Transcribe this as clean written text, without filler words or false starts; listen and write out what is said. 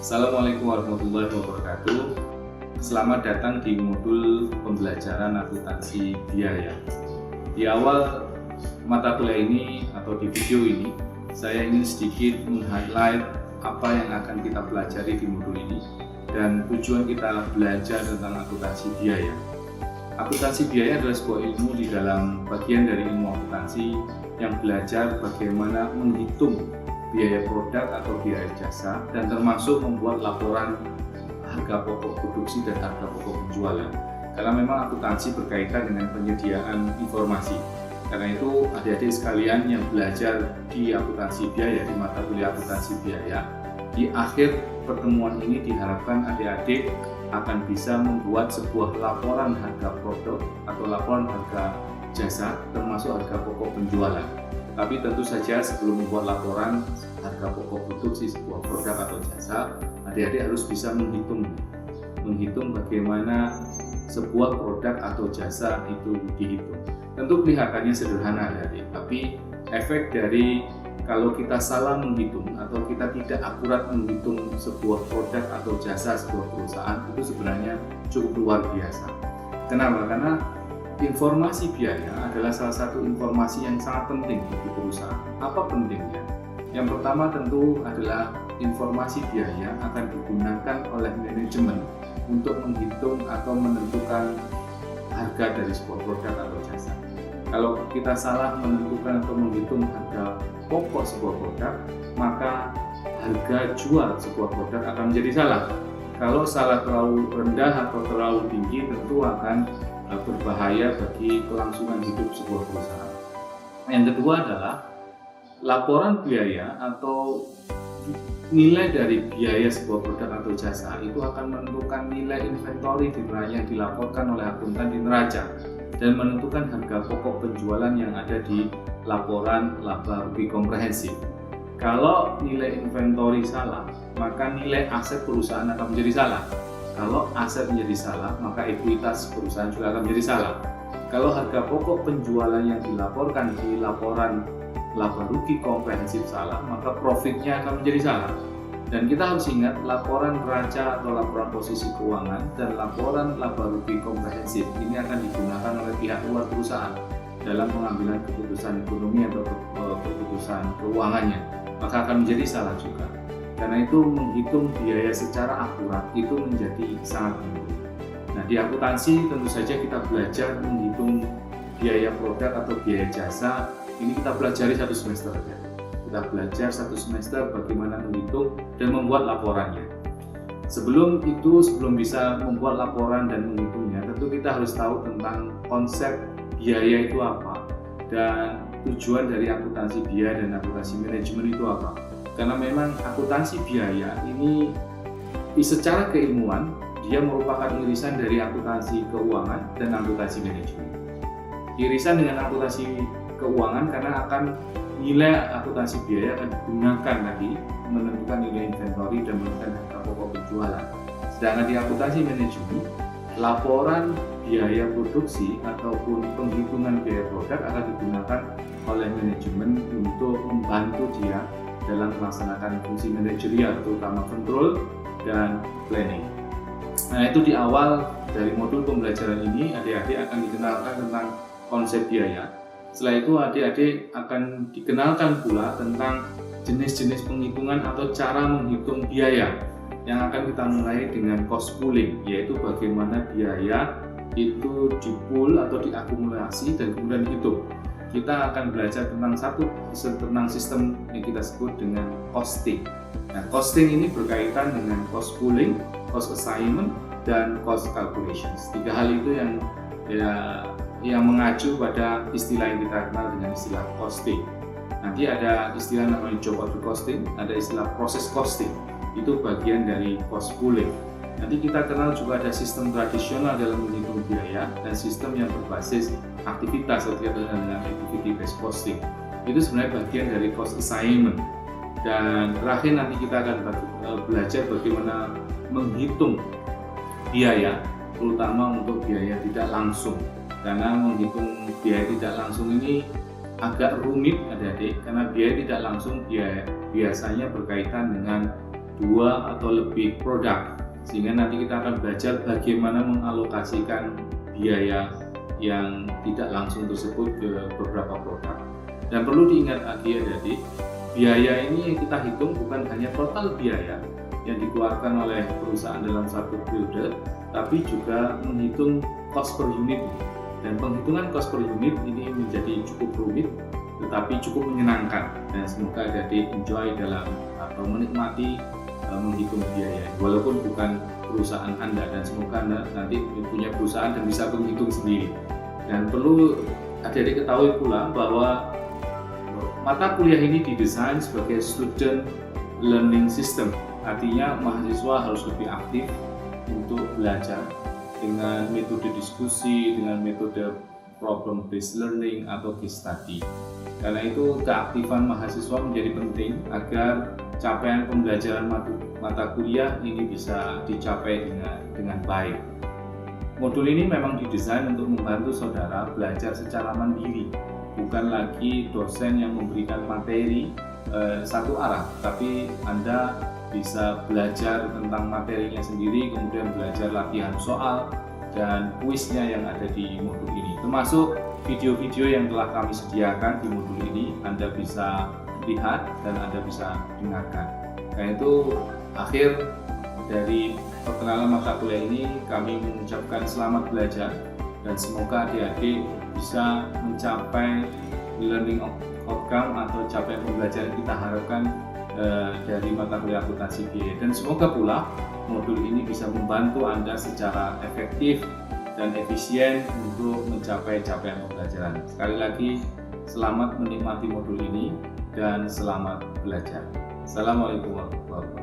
Assalamualaikum warahmatullahi wabarakatuh. Selamat datang di modul pembelajaran akuntansi biaya. Di awal mata kuliah ini atau di video ini, saya ingin sedikit meng-highlight apa yang akan kita pelajari di modul ini dan tujuan kita belajar tentang akuntansi biaya. Akuntansi biaya adalah sebuah ilmu di dalam bagian dari ilmu akuntansi yang belajar bagaimana menghitung biaya produk atau biaya jasa dan termasuk membuat laporan harga pokok produksi dan harga pokok penjualan. Karena memang akuntansi berkaitan dengan penyediaan informasi. Karena itu adik-adik sekalian yang belajar di akuntansi biaya, di mata kuliah akuntansi biaya, di akhir pertemuan ini diharapkan adik-adik akan bisa membuat sebuah laporan harga produk atau laporan harga jasa termasuk harga pokok penjualan. Tapi tentu saja sebelum membuat laporan harga pokok produksi sebuah produk atau jasa, adik-adik harus bisa menghitung bagaimana sebuah produk atau jasa itu dihitung. Tentu kelihatannya sederhana adik-adik, tapi efek dari kalau kita salah menghitung atau kita tidak akurat menghitung sebuah produk atau jasa sebuah perusahaan itu sebenarnya cukup luar biasa. Kenapa? Karena informasi biaya adalah salah satu informasi yang sangat penting bagi perusahaan. Apa pentingnya? Yang pertama tentu adalah informasi biaya akan digunakan oleh manajemen untuk menghitung atau menentukan harga dari sebuah produk atau jasa. Kalau kita salah menentukan atau menghitung harga pokok sebuah produk, maka harga jual sebuah produk akan menjadi salah. Kalau salah terlalu rendah atau terlalu tinggi tentu akan berbahaya bagi kelangsungan hidup sebuah perusahaan. Yang kedua adalah laporan biaya atau nilai dari biaya sebuah produk atau jasa itu akan menentukan nilai inventory yang dilaporkan oleh akuntan di neraca dan menentukan harga pokok penjualan yang ada di laporan laba rugi komprehensif. Kalau nilai inventory salah, maka nilai aset perusahaan akan menjadi salah. Kalau aset menjadi salah, maka ekuitas perusahaan juga akan menjadi salah. Kalau harga pokok penjualan yang dilaporkan di laporan laba rugi komprehensif salah, maka profitnya akan menjadi salah. Dan kita harus ingat, laporan neraca atau laporan posisi keuangan dan laporan laba rugi komprehensif ini akan digunakan oleh pihak luar perusahaan dalam pengambilan keputusan ekonomi atau keputusan keuangannya, maka akan menjadi salah juga. Karena itu menghitung biaya secara akurat itu menjadi sangat penting. Nah, di akuntansi tentu saja kita belajar menghitung biaya produk atau biaya jasa. Ini kita pelajari satu semester saja. Kita belajar satu semester bagaimana menghitung dan membuat laporannya. Sebelum bisa membuat laporan dan menghitungnya, tentu kita harus tahu tentang konsep biaya itu apa dan tujuan dari akuntansi biaya dan akuntansi manajemen itu apa. Karena memang akuntansi biaya ini secara keilmuan dia merupakan irisan dari akuntansi keuangan dan akuntansi manajemen. Irisan dengan akuntansi keuangan karena akan nilai akuntansi biaya akan digunakan lagi menentukan nilai inventory dan menentukan harga pokok penjualan. Sedangkan di akuntansi manajemen, laporan biaya produksi ataupun penghitungan biaya produk akan digunakan oleh manajemen untuk membantu dia dalam melaksanakan fungsi manajerial, terutama kontrol dan planning. Nah, itu di awal dari modul pembelajaran ini adik-adik akan dikenalkan tentang konsep biaya. Setelah itu adik-adik akan dikenalkan pula tentang jenis-jenis penghitungan atau cara menghitung biaya yang akan kita mulai dengan cost pooling, yaitu bagaimana biaya itu dipool atau diakumulasi dan kemudian dihitung. Kita akan belajar tentang sistem yang kita sebut dengan costing. Nah, costing ini berkaitan dengan cost pooling, cost assignment, dan cost calculations. Tiga hal itu yang mengacu pada istilah yang kita kenal dengan istilah costing. Nanti ada istilah namanya job order costing, ada istilah process costing. Itu bagian dari cost pooling. Nanti kita kenal juga ada sistem tradisional dalam menghitung biaya dan sistem yang berbasis aktivitas atau dengan activity based costing. Itu sebenarnya bagian dari cost assignment. Dan terakhir nanti kita akan belajar bagaimana menghitung biaya, terutama untuk biaya tidak langsung. Karena menghitung biaya tidak langsung ini agak rumit adik-adik, karena biaya tidak langsung biasanya berkaitan dengan 2 atau lebih produk, sehingga nanti kita akan belajar bagaimana mengalokasikan biaya yang tidak langsung tersebut ke beberapa produk. Dan perlu diingat lagi adik-adik, biaya ini yang kita hitung bukan hanya total biaya yang dikeluarkan oleh perusahaan dalam satu periode, tapi juga menghitung cost per unit. Dan penghitungan cost per unit ini menjadi cukup rumit, tetapi cukup menyenangkan, dan semoga adik-adik enjoy dalam atau menikmati menghitung biaya, walaupun bukan perusahaan Anda, dan semoga Anda nanti punya perusahaan dan bisa menghitung sendiri. Dan perlu adik-adik ketahui pula bahwa mata kuliah ini didesain sebagai student learning system, artinya mahasiswa harus lebih aktif untuk belajar dengan metode diskusi, dengan metode problem based learning atau case study. Karena itu keaktifan mahasiswa menjadi penting agar capaian pembelajaran mata kuliah ini bisa dicapai dengan baik. Modul ini memang didesain untuk membantu saudara belajar secara mandiri, bukan lagi dosen yang memberikan materi satu arah, tapi Anda bisa belajar tentang materinya sendiri, kemudian belajar latihan soal dan kuisnya yang ada di modul ini, termasuk video-video yang telah kami sediakan di modul ini. Anda bisa lihat dan Anda bisa dengarkan. Karena itu akhir dari perkenalan mata kuliah ini, kami mengucapkan selamat belajar dan semoga adik-adik bisa mencapai learning outcome atau capaian pembelajaran kita harapkan dari mata kuliah akuntansi biaya. Dan semoga pula modul ini bisa membantu Anda secara efektif dan efisien untuk mencapai capaian pembelajaran. Sekali lagi, selamat menikmati modul ini dan selamat belajar. Assalamualaikum warahmatullahi wabarakatuh.